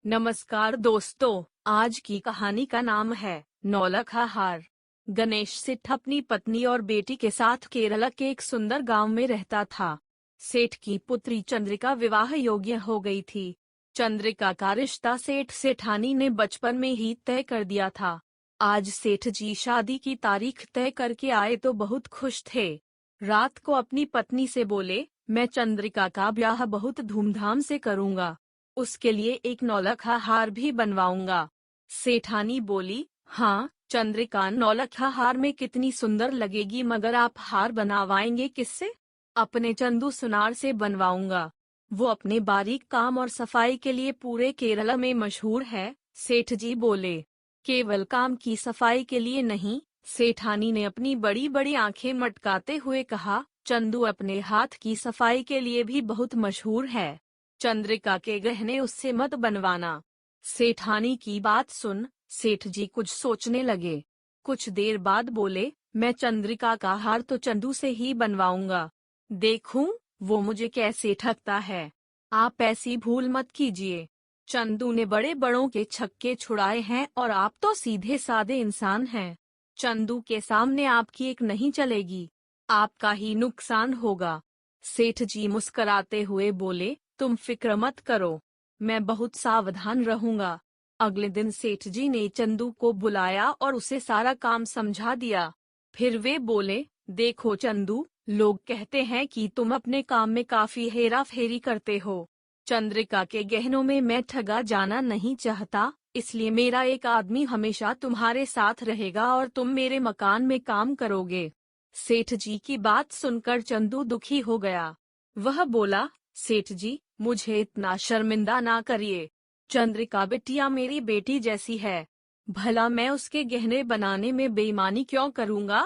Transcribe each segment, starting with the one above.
नमस्कार दोस्तों, आज की कहानी का नाम है नौलखा हार। गणेश सेठ अपनी पत्नी और बेटी के साथ केरला के एक सुंदर गांव में रहता था। सेठ की पुत्री चंद्रिका विवाह योग्य हो गई थी। चंद्रिका का रिश्ता सेठ सेठानी ने बचपन में ही तय कर दिया था। आज सेठ जी शादी की तारीख तय करके आए तो बहुत खुश थे। रात को अपनी पत्नी से बोले, मैं चंद्रिका का ब्याह बहुत धूमधाम से करूंगा। उसके लिए एक नौलखा हार भी बनवाऊंगा। सेठानी बोली, हाँ चंद्रिका, नौलखा हार में कितनी सुंदर लगेगी, मगर आप हार बनवाएंगे किससे? अपने चंदू सुनार से बनवाऊंगा। वो अपने बारीक काम और सफाई के लिए पूरे केरला में मशहूर है। सेठ जी बोले। केवल काम की सफाई के लिए नहीं, सेठानी ने अपनी बड़ी बड़ी आंखें मटकाते हुए कहा, चंदू अपने हाथ की सफाई के लिए भी बहुत मशहूर है। चंद्रिका के गहने उससे मत बनवाना। सेठानी की बात सुन सेठ जी कुछ सोचने लगे। कुछ देर बाद बोले, मैं चंद्रिका का हार तो चंदू से ही बनवाऊंगा। देखूं वो मुझे कैसे ठगता है। आप ऐसी भूल मत कीजिए। चंदू ने बड़े बड़ों के छक्के छुड़ाए हैं और आप तो सीधे साधे इंसान हैं। चंदू के सामने आपकी एक नहीं चलेगी। आपका ही नुकसान होगा। सेठ जी मुस्कुराते हुए बोले, तुम फिक्र मत करो, मैं बहुत सावधान रहूंगा। अगले दिन सेठ जी ने चंदू को बुलाया और उसे सारा काम समझा दिया। फिर वे बोले, देखो चंदू, लोग कहते हैं कि तुम अपने काम में काफी हेरा फेरी करते हो। चंद्रिका के गहनों में मैं ठगा जाना नहीं चाहता, इसलिए मेरा एक आदमी हमेशा तुम्हारे साथ रहेगा और तुम मेरे मकान में काम करोगे। सेठ जी की बात सुनकर चंदू दुखी हो गया। वह बोला, सेठ जी, मुझे इतना शर्मिंदा ना करिए। चंद्रिका बिटिया मेरी बेटी जैसी है। भला मैं उसके गहने बनाने में बेईमानी क्यों करूंगा?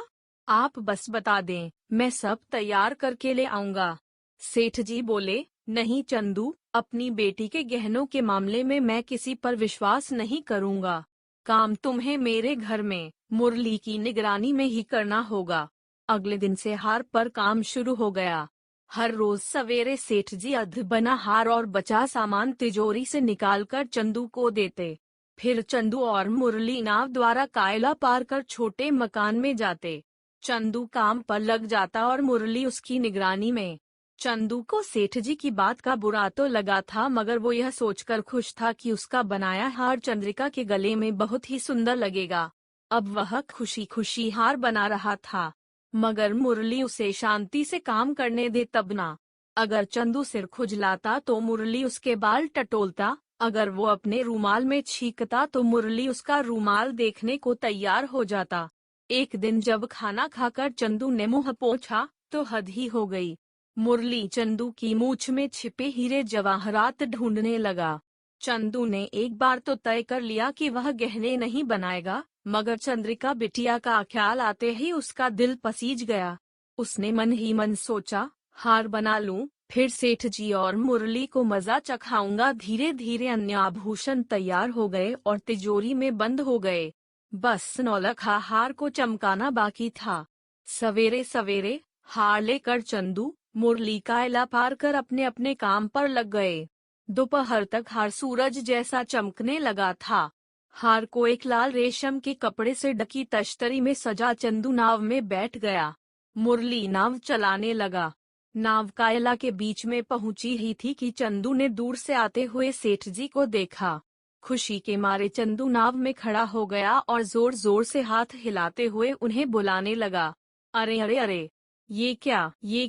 आप बस बता दें, मैं सब तैयार करके ले आऊंगा। सेठ जी बोले, नहीं चंदू, अपनी बेटी के गहनों के मामले में मैं किसी पर विश्वास नहीं करूंगा। काम तुम्हें मेरे घर में मुरली की निगरानी में ही करना होगा। अगले दिन से हार पर काम शुरू हो गया। हर रोज सवेरे सेठ जी अध बना हार और बचा सामान तिजोरी से निकालकर चंदू को देते। फिर चंदू और मुरली नाव द्वारा कायला पार कर छोटे मकान में जाते। चंदू काम पर लग जाता और मुरली उसकी निगरानी में। चंदू को सेठ जी की बात का बुरा तो लगा था, मगर वो यह सोचकर खुश था कि उसका बनाया हार चंद्रिका के गले में बहुत ही सुंदर लगेगा। अब वह खुशी खुशी हार बना रहा था, मगर मुरली उसे शांति से काम करने दे तब ना। अगर चंदू सिर खुजलाता तो मुरली उसके बाल टटोलता, अगर वो अपने रूमाल में छींकता तो मुरली उसका रूमाल देखने को तैयार हो जाता। एक दिन जब खाना खाकर चंदू ने मुंह पोंछा तो हद ही हो गई। मुरली चंदू की मूंछ में छिपे हीरे जवाहरात ढूंढने लगा। चंदू ने एक बार तो तय कर लिया कि वह गहने नहीं बनाएगा, मगर चंद्रिका बिटिया का ख्याल आते ही उसका दिल पसीज गया। उसने मन ही मन सोचा, हार बना लूं, फिर सेठ जी और मुरली को मजा चखाऊंगा। धीरे धीरे अन्य आभूषण तैयार हो गए और तिजोरी में बंद हो गए। बस नौलखा हार को चमकाना बाकी था। सवेरे सवेरे हार लेकर चंदू मुरली कायला पार कर अपने अपने काम पर लग गए। दोपहर तक हार सूरज जैसा चमकने लगा था। हार को एक लाल रेशम के कपड़े से ढकी तश्तरी में सजा चंदू नाव में बैठ गया। मुरली नाव चलाने लगा। नाव कायला के बीच में पहुंची ही थी कि चंदू ने दूर से आते हुए सेठ जी को देखा। खुशी के मारे चंदू नाव में खड़ा हो गया और जोर जोर से हाथ हिलाते हुए उन्हें बुलाने लगा। अरे अरे अरे, ये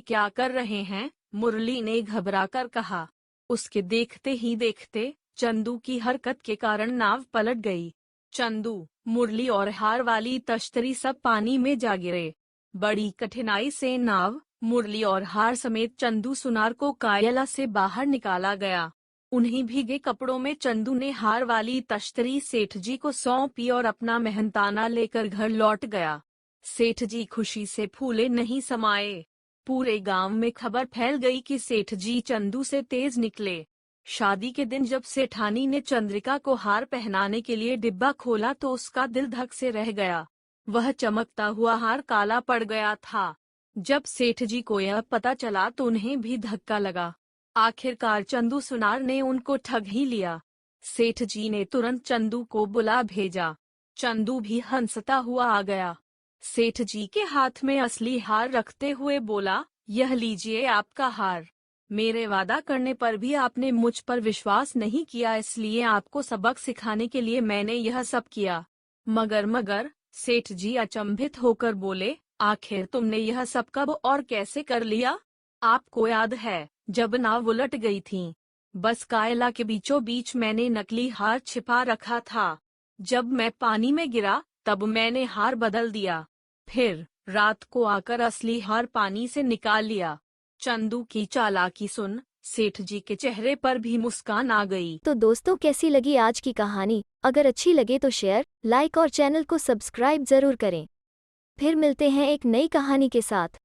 क्या कर रहे हैं? मुरली ने घबराकर कहा। उसके देखते ही देखते चंदू की हरकत के कारण नाव पलट गई। चंदू, मुरली और हार वाली तश्तरी सब पानी में जा गिरे। बड़ी कठिनाई से नाव, मुरली और हार समेत चंदू सुनार को कायला से बाहर निकाला गया। उन्हीं भीगे कपड़ों में चंदू ने हार वाली तश्तरी सेठ जी को सौंपी और अपना मेहनताना लेकर घर लौट गया। सेठ जी खुशी से फूले नहीं समाये। पूरे गांव में खबर फैल गई कि सेठ जी चंदू से तेज निकले। शादी के दिन जब सेठानी ने चंद्रिका को हार पहनाने के लिए डिब्बा खोला तो उसका दिल धक से रह गया। वह चमकता हुआ हार काला पड़ गया था। जब सेठ जी को यह पता चला तो उन्हें भी धक्का लगा। आखिरकार चंदू सुनार ने उनको ठग ही लिया। सेठ जी ने तुरंत चंदू को बुला भेजा। चंदू भी हंसता हुआ आ गया। सेठ जी के हाथ में असली हार रखते हुए बोला, यह लीजिए आपका हार। मेरे वादा करने पर भी आपने मुझ पर विश्वास नहीं किया, इसलिए आपको सबक सिखाने के लिए मैंने यह सब किया। मगर सेठ जी अचंभित होकर बोले, आखिर तुमने यह सब कब और कैसे कर लिया? आपको याद है, जब नाव उलट गई थी, बस कायला के बीचों बीच मैंने नकली हार छिपा रखा था। जब मैं पानी में गिरा तब मैंने हार बदल दिया, फिर रात को आकर असली हार पानी से निकाल लिया। चंदू की चालाकी सुन सेठ जी के चेहरे पर भी मुस्कान आ गई। तो दोस्तों, कैसी लगी आज की कहानी? अगर अच्छी लगे तो शेयर, लाइक और चैनल को सब्सक्राइब जरूर करें। फिर मिलते हैं एक नई कहानी के साथ।